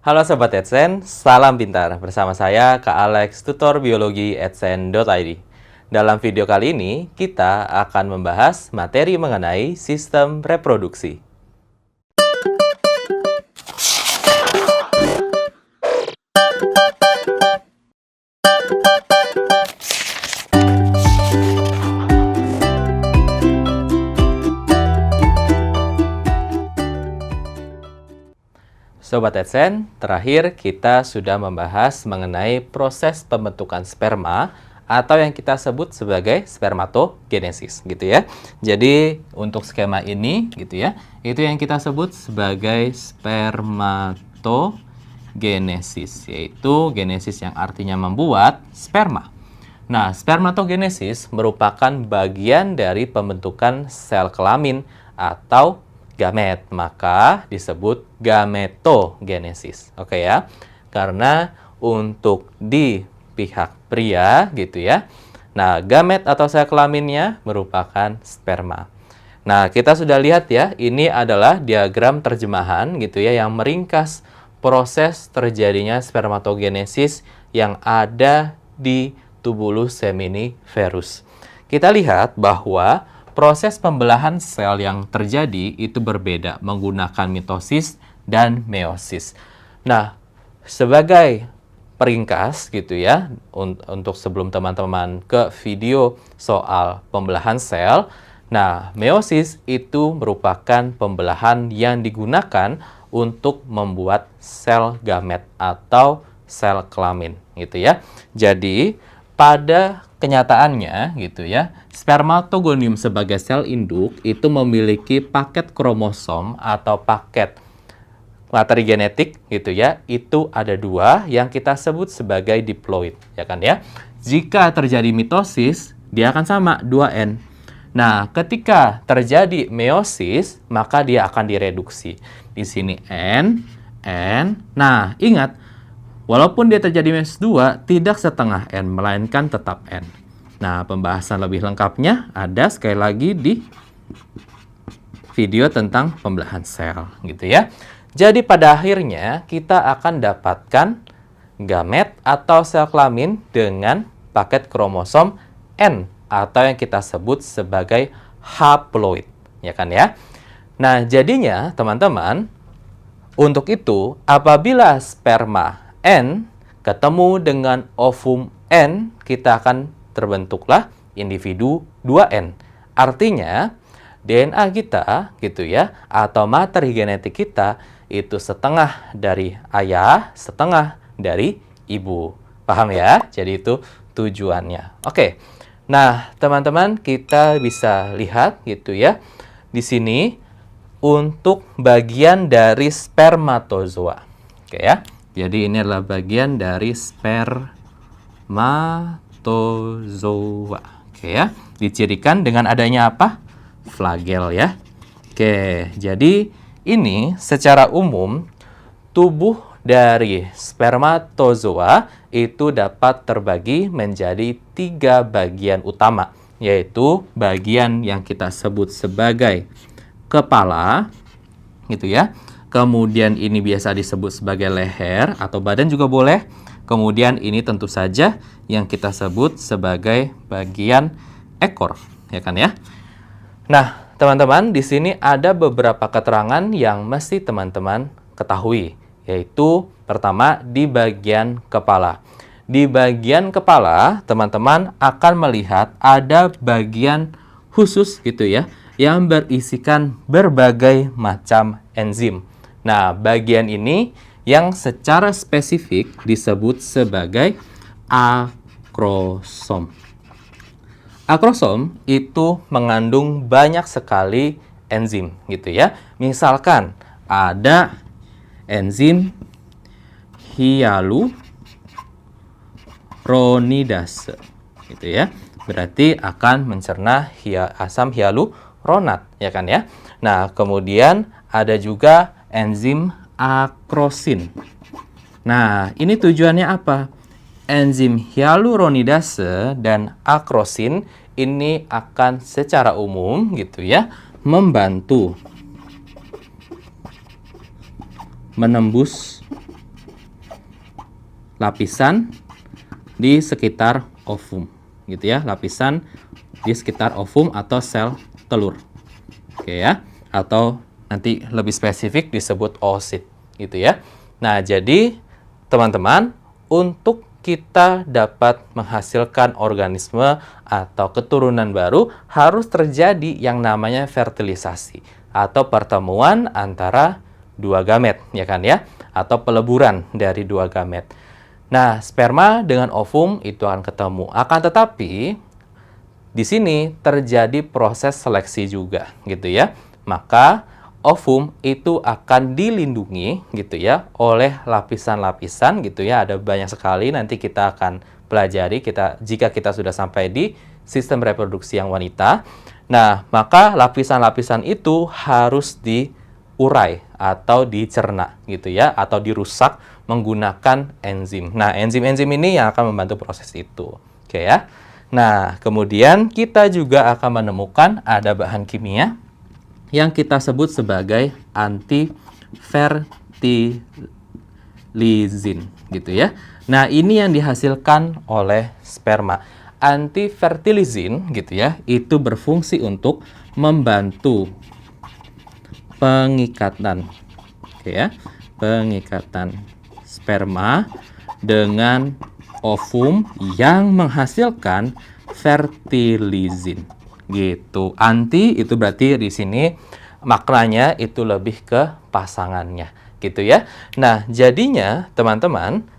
Halo Sobat Edsen, salam pintar. Bersama saya Kak Alex, tutor biologi edsen.id. Dalam video kali ini, kita akan membahas materi mengenai sistem reproduksi. Sobat Edsen, terakhir kita sudah membahas mengenai proses pembentukan sperma atau yang kita sebut sebagai spermatogenesis, gitu ya. Jadi untuk skema ini, gitu ya, itu yang kita sebut sebagai spermatogenesis, yaitu genesis yang artinya membuat sperma. Nah, spermatogenesis merupakan bagian dari pembentukan sel kelamin atau gamet, maka disebut gametogenesis. Oke ya. Karena untuk di pihak pria gitu ya. Nah, gamet atau sel kelaminnya merupakan sperma. Nah, kita sudah lihat ya, ini adalah diagram terjemahan gitu ya yang meringkas proses terjadinya spermatogenesis yang ada di tubulus seminiferus. Kita lihat bahwa proses pembelahan sel yang terjadi itu berbeda menggunakan mitosis dan meiosis. Nah, sebagai peringkas gitu ya, untuk sebelum teman-teman ke video soal pembelahan sel, nah, meiosis itu merupakan pembelahan yang digunakan untuk membuat sel gamet atau sel kelamin gitu ya. Jadi, pada kenyataannya gitu ya, spermatogonium sebagai sel induk itu memiliki paket kromosom atau paket materi genetik gitu ya. Itu ada dua yang kita sebut sebagai diploid, ya kan ya. Jika terjadi mitosis, dia akan sama 2N. Nah, ketika terjadi meiosis, maka dia akan direduksi. Di sini N. Nah, ingat, walaupun dia terjadi meiosis 2, tidak setengah N, melainkan tetap N. Nah, pembahasan lebih lengkapnya ada sekali lagi di video tentang pembelahan sel, gitu ya. Jadi pada akhirnya kita akan dapatkan gamet atau sel kelamin dengan paket kromosom N atau yang kita sebut sebagai haploid, ya kan ya. Nah, jadinya teman-teman, untuk itu apabila sperma N ketemu dengan ovum N, kita akan terbentuklah individu 2N. Artinya, DNA kita gitu ya, atau materi genetik kita itu setengah dari ayah, setengah dari ibu. Paham ya? Jadi itu tujuannya. Oke. Nah, teman-teman, kita bisa lihat gitu ya. Di sini untuk bagian dari spermatozoa. Oke ya. Jadi ini adalah bagian dari spermatozoa. Oke ya. Dicirikan dengan adanya apa? Flagel ya. Oke, jadi ini secara umum tubuh dari spermatozoa itu dapat terbagi menjadi 3 bagian utama, yaitu bagian yang kita sebut sebagai kepala gitu ya. Kemudian ini biasa disebut sebagai leher atau badan juga boleh. Kemudian ini tentu saja yang kita sebut sebagai bagian ekor, ya kan ya. Nah, teman-teman, di sini ada beberapa keterangan yang mesti teman-teman ketahui, yaitu pertama di bagian kepala. Di bagian kepala, teman-teman akan melihat ada bagian khusus gitu ya, yang berisikan berbagai macam enzim. Nah, bagian ini yang secara spesifik disebut sebagai akrosom. Akrosom itu mengandung banyak sekali enzim gitu ya. Misalkan ada enzim hyaluronidase gitu ya. Berarti akan mencerna asam hyaluronat ya kan ya. Nah, kemudian ada juga enzim akrosin. Nah, ini tujuannya apa? Enzim hyaluronidase dan akrosin ini akan secara umum gitu ya membantu menembus lapisan di sekitar ovum, gitu ya, lapisan di sekitar ovum atau sel telur. Oke ya, atau nanti lebih spesifik disebut oosit, gitu ya. Nah, jadi teman-teman, untuk kita dapat menghasilkan organisme atau keturunan baru harus terjadi yang namanya fertilisasi atau pertemuan antara dua gamet, ya kan ya, atau peleburan dari dua gamet. Nah, sperma dengan ovum itu akan ketemu. Akan tetapi di sini terjadi proses seleksi juga, gitu ya. Maka ovum itu akan dilindungi gitu ya oleh lapisan-lapisan gitu ya. Ada banyak sekali, nanti kita akan pelajari jika kita sudah sampai di sistem reproduksi yang wanita. Nah, maka lapisan-lapisan itu harus diurai atau dicerna gitu ya, atau dirusak menggunakan enzim. Nah, enzim-enzim ini yang akan membantu proses itu. Oke ya. Nah, kemudian kita juga akan menemukan ada bahan kimia yang kita sebut sebagai antifertilizin gitu ya. Nah, ini yang dihasilkan oleh sperma. Antifertilizin gitu ya, itu berfungsi untuk membantu pengikatan, oke ya, pengikatan sperma dengan ovum yang menghasilkan fertilizin. Gitu. Anti itu berarti di sini maknanya itu lebih ke pasangannya, gitu ya. Nah, jadinya teman-teman,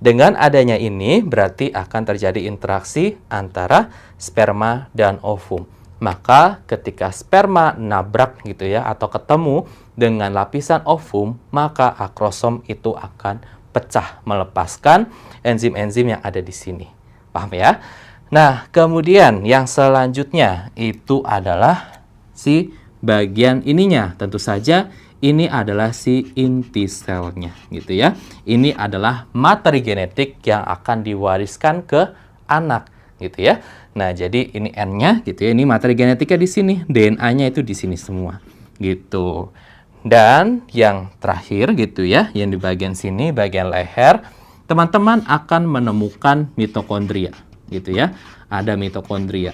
dengan adanya ini berarti akan terjadi interaksi antara sperma dan ovum. Maka ketika sperma nabrak gitu ya atau ketemu dengan lapisan ovum, maka akrosom itu akan pecah melepaskan enzim-enzim yang ada di sini. Paham ya? Nah, kemudian yang selanjutnya itu adalah si bagian ininya. Tentu saja ini adalah si inti selnya, gitu ya. Ini adalah materi genetik yang akan diwariskan ke anak, gitu ya. Nah, jadi ini N-nya, gitu ya. Ini materi genetiknya di sini, DNA-nya itu di sini semua, gitu. Dan yang terakhir, gitu ya, yang di bagian sini, bagian leher, teman-teman akan menemukan mitokondria. Gitu ya, ada mitokondria.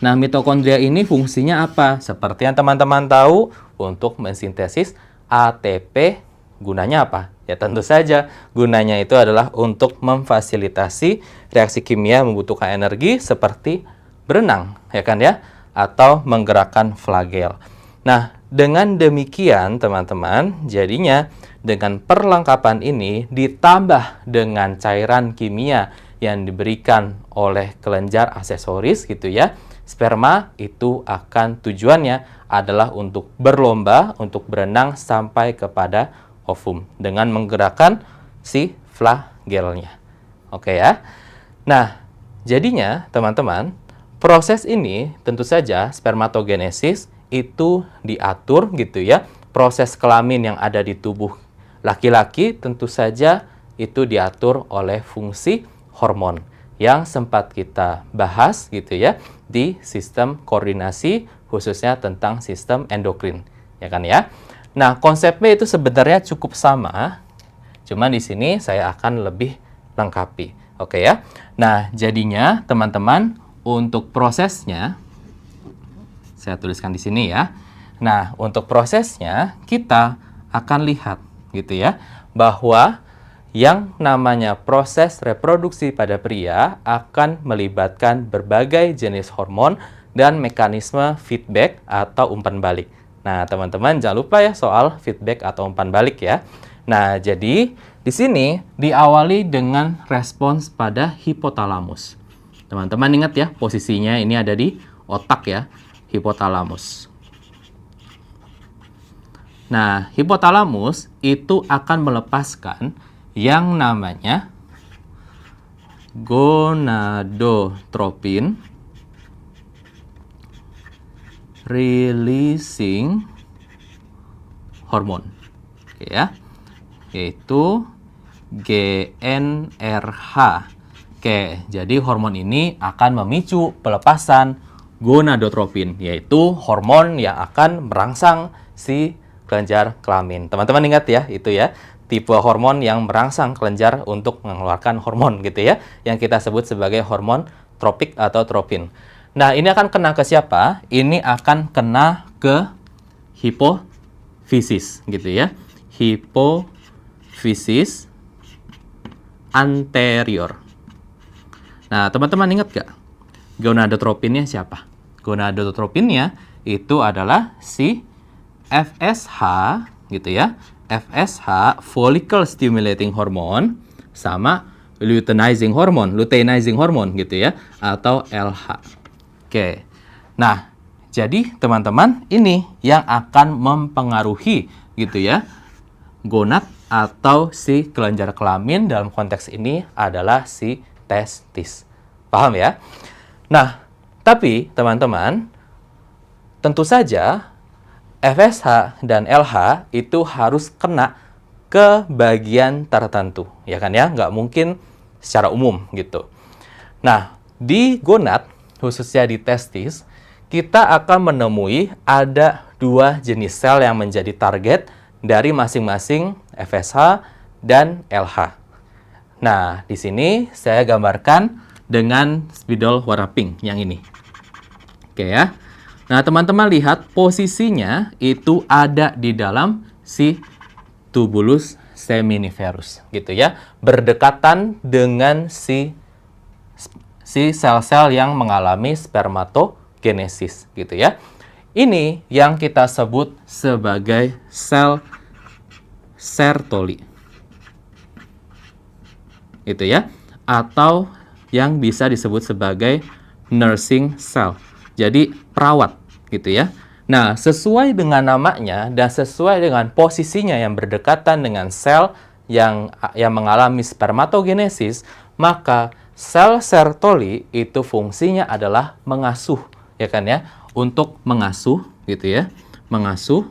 Nah, mitokondria ini fungsinya apa? Seperti yang teman-teman tahu, untuk mensintesis ATP. Gunanya apa? Ya tentu saja gunanya itu adalah untuk memfasilitasi reaksi kimia membutuhkan energi seperti berenang, ya kan ya, atau menggerakkan flagel. Nah, dengan demikian teman-teman, jadinya dengan perlengkapan ini ditambah dengan cairan kimia yang diberikan oleh kelenjar aksesoris gitu ya, sperma itu akan tujuannya adalah untuk berlomba, untuk berenang sampai kepada ovum dengan menggerakkan si flagelnya. Oke ya. Nah, jadinya teman-teman, proses ini tentu saja spermatogenesis itu diatur gitu ya. Proses kelamin yang ada di tubuh laki-laki tentu saja itu diatur oleh fungsi hormon yang sempat kita bahas gitu ya di sistem koordinasi, khususnya tentang sistem endokrin, ya kan ya. Nah, konsepnya itu sebenarnya cukup sama, cuman di sini saya akan lebih lengkapi. Oke ya. Nah, jadinya teman-teman untuk prosesnya saya tuliskan di sini ya. Nah, untuk prosesnya kita akan lihat gitu ya bahwa yang namanya proses reproduksi pada pria akan melibatkan berbagai jenis hormon dan mekanisme feedback atau umpan balik. Nah, teman-teman jangan lupa ya soal feedback atau umpan balik ya. Nah, jadi di sini diawali dengan respons pada hipotalamus. Teman-teman ingat ya, posisinya ini ada di otak ya, hipotalamus. Nah, hipotalamus itu akan melepaskan yang namanya gonadotropin releasing hormone, oke ya, yaitu GnRH. Oke, jadi hormon ini akan memicu pelepasan gonadotropin, yaitu hormon yang akan merangsang si kelenjar kelamin. Teman-teman ingat ya, itu ya. tipe hormon yang merangsang kelenjar untuk mengeluarkan hormon gitu ya, yang kita sebut sebagai hormon tropik atau tropin. Nah, ini akan kena ke siapa? Ini akan kena ke hipofisis gitu ya. Hipofisis anterior. Nah, teman-teman ingat gak? Gonadotropinnya siapa? Gonadotropinnya itu adalah si FSH gitu ya. FSH, follicle stimulating hormone, sama luteinizing hormone gitu ya, atau LH. Oke. Nah, jadi teman-teman, ini yang akan mempengaruhi gitu ya, gonad atau si kelenjar kelamin, dalam konteks ini adalah si testis. Paham ya? Nah, tapi teman-teman, tentu saja FSH dan LH itu harus kena ke bagian tertentu, ya kan ya? Nggak mungkin secara umum gitu. Nah, di gonad, khususnya di testis, kita akan menemui ada 2 jenis sel yang menjadi target dari masing-masing FSH dan LH. Nah, di sini saya gambarkan dengan spidol warna pink yang ini. Oke ya. Nah, teman-teman lihat posisinya itu ada di dalam si tubulus seminiferus gitu ya, berdekatan dengan si sel-sel yang mengalami spermatogenesis gitu ya. Ini yang kita sebut sebagai sel Sertoli. Itu ya, atau yang bisa disebut sebagai nursing cell. Jadi perawat gitu ya. Nah, sesuai dengan namanya dan sesuai dengan posisinya yang berdekatan dengan sel yang mengalami spermatogenesis, maka sel Sertoli itu fungsinya adalah mengasuh, ya kan ya, untuk mengasuh gitu ya, mengasuh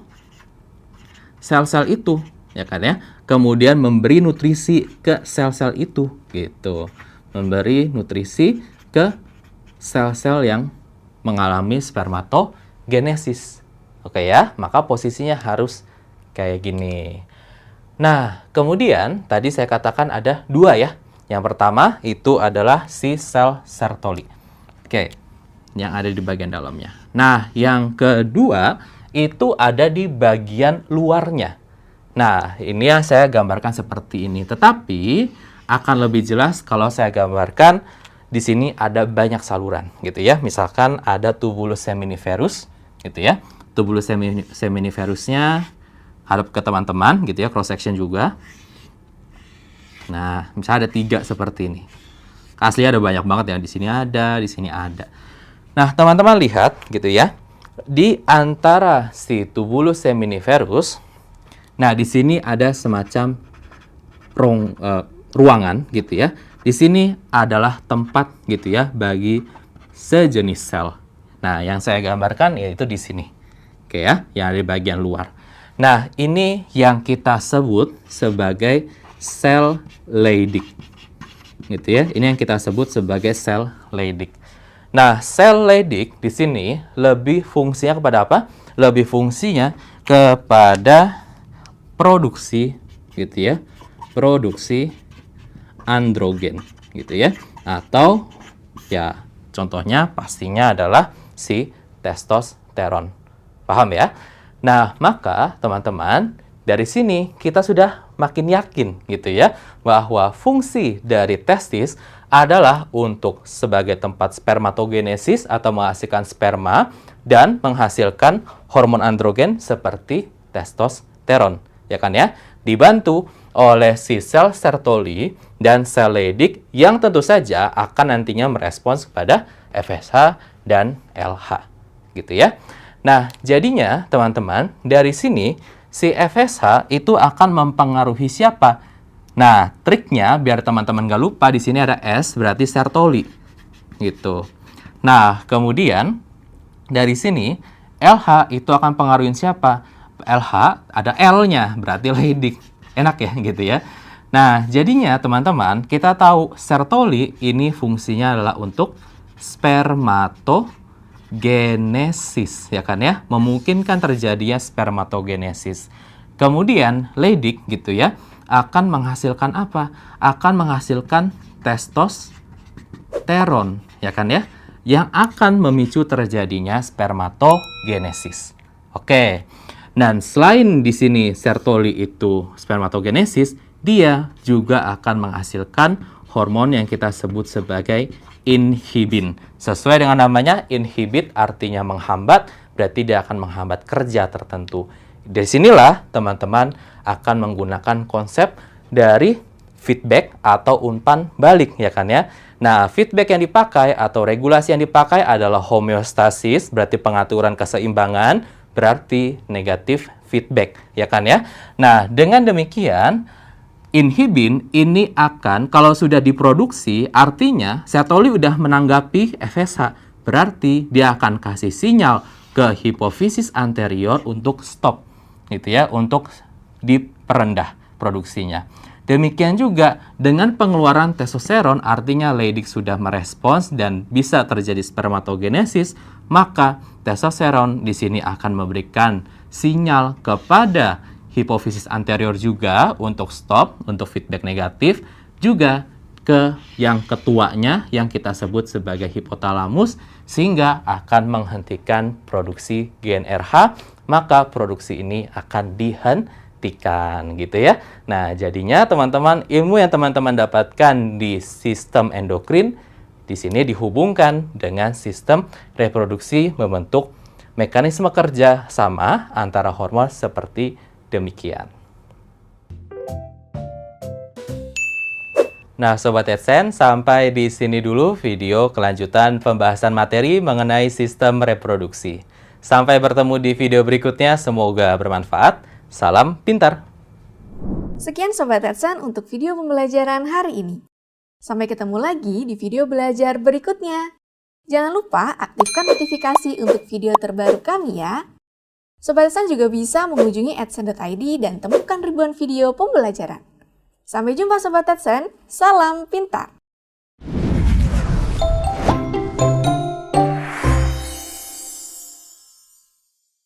sel-sel itu, ya kan ya, kemudian memberi nutrisi ke sel-sel itu gitu, memberi nutrisi ke sel-sel yang mengalami spermatogenesis. Oke ya, maka posisinya harus kayak gini. Nah, kemudian tadi saya katakan ada 2 ya. Yang pertama itu adalah si sel Sertoli. Oke, yang ada di bagian dalamnya. Nah, yang kedua itu ada di bagian luarnya. Nah, ini yang saya gambarkan seperti ini. Tetapi akan lebih jelas kalau saya gambarkan di sini ada banyak saluran gitu ya. Misalkan ada tubulus seminiferus gitu ya. Tubulus seminiferusnya hadap ke teman-teman gitu ya, cross section juga. Nah, misalnya ada 3 seperti ini. Aslinya ada banyak banget ya, di sini ada, di sini ada. Nah, teman-teman lihat gitu ya. Di antara si tubulus seminiferus, nah di sini ada semacam ruangan gitu ya. Di sini adalah tempat gitu ya bagi sejenis sel. Nah, yang saya gambarkan yaitu di sini. Oke ya, yang ada di bagian luar. Nah, ini yang kita sebut sebagai sel Leydig. Gitu ya. Ini yang kita sebut sebagai sel Leydig. Nah, sel Leydig di sini lebih fungsinya kepada apa? Lebih fungsinya kepada produksi gitu ya. Produksi androgen gitu ya. Atau ya contohnya pastinya adalah si testosteron. Paham ya? Nah, maka teman-teman, dari sini kita sudah makin yakin gitu ya bahwa fungsi dari testis adalah untuk sebagai tempat spermatogenesis atau menghasilkan sperma dan menghasilkan hormon androgen seperti testosteron, ya kan ya? Dibantu oleh si sel Sertoli dan sel Leydig yang tentu saja akan nantinya merespons kepada FSH dan LH gitu ya. Nah, jadinya teman-teman, dari sini si FSH itu akan mempengaruhi siapa? Nah, triknya biar teman-teman nggak lupa, di sini ada S berarti Sertoli gitu. Nah, kemudian dari sini LH itu akan pengaruhin siapa? LH ada L-nya berarti Leydig. Enak ya gitu ya. Nah, jadinya teman-teman, kita tahu Sertoli ini fungsinya adalah untuk spermatogenesis, ya kan ya, memungkinkan terjadinya spermatogenesis. Kemudian Leydig gitu ya, akan menghasilkan apa? Akan menghasilkan testosteron, ya kan ya? Yang akan memicu terjadinya spermatogenesis. Oke. Dan selain di sini Sertoli itu spermatogenesis, dia juga akan menghasilkan hormon yang kita sebut sebagai inhibin. Sesuai dengan namanya, inhibit artinya menghambat, berarti dia akan menghambat kerja tertentu. Dari sinilah teman-teman akan menggunakan konsep dari feedback atau umpan balik, ya kan ya. Nah, feedback yang dipakai atau regulasi yang dipakai adalah homeostasis, berarti pengaturan keseimbangan, berarti negatif feedback, ya kan ya. Nah, dengan demikian, inhibin ini akan, kalau sudah diproduksi, artinya Sertoli udah menanggapi FSH, berarti dia akan kasih sinyal ke hipofisis anterior untuk stop, gitu ya, untuk diperendah produksinya. Demikian juga dengan pengeluaran testosteron, artinya Leydig sudah merespons dan bisa terjadi spermatogenesis, maka testosteron di sini akan memberikan sinyal kepada hipofisis anterior juga untuk stop, untuk feedback negatif, juga ke yang ketuanya yang kita sebut sebagai hipotalamus, sehingga akan menghentikan produksi GnRH, maka produksi ini akan dihentikan, gitu ya. Nah, jadinya teman-teman, ilmu yang teman-teman dapatkan di sistem endokrin di sini dihubungkan dengan sistem reproduksi membentuk mekanisme kerja sama antara hormon seperti demikian. Nah, Sobat AdSense, sampai di sini dulu video kelanjutan pembahasan materi mengenai sistem reproduksi. Sampai bertemu di video berikutnya, semoga bermanfaat. Salam pintar! Sekian Sobat AdSense untuk video pembelajaran hari ini. Sampai ketemu lagi di video belajar berikutnya. Jangan lupa aktifkan notifikasi untuk video terbaru kami ya. Sobat AdSense juga bisa mengunjungi adsense.id dan temukan ribuan video pembelajaran. Sampai jumpa Sobat AdSense, salam pintar!